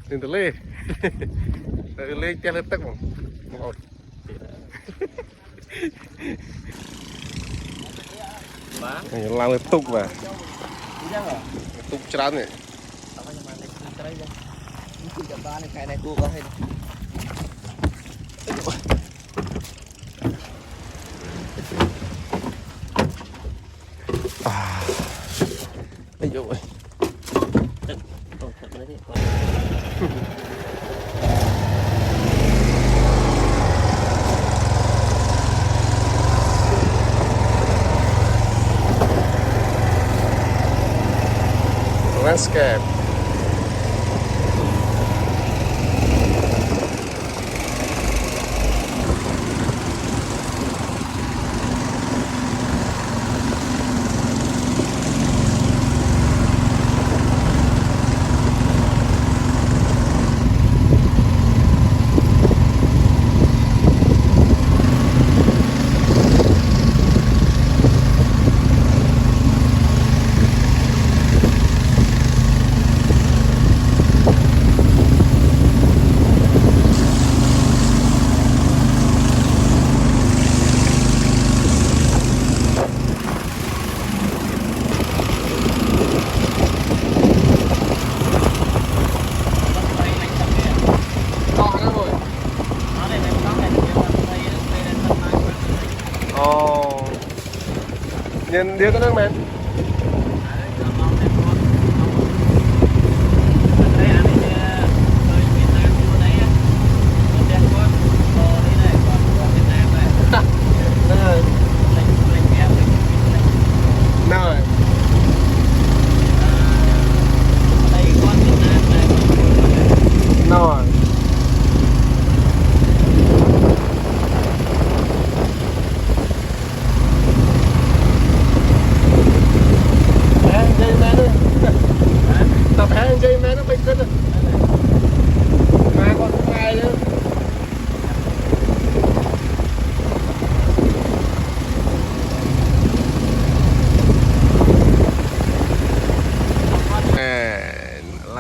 đừng tự lê lê che lên tắc một làm lên tục và tục chán này ây dồi landscape nhìn điêu cái nước men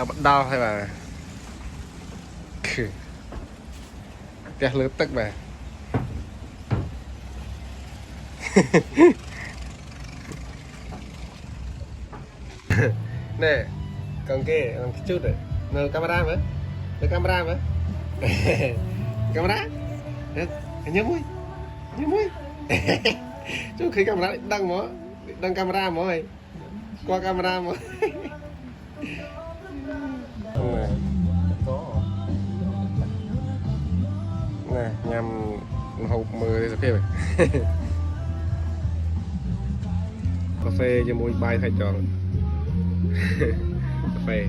bắt đau hay là kẹt lớn tức mà nè còn kia chút rồi nơi camera mà nơi camera mà camera nhớ mũi chút khi camera đăng camera mọi qua camera mọi nè nhằm hộp mười thì phê cà phê cho môi bay thay tròn cà phê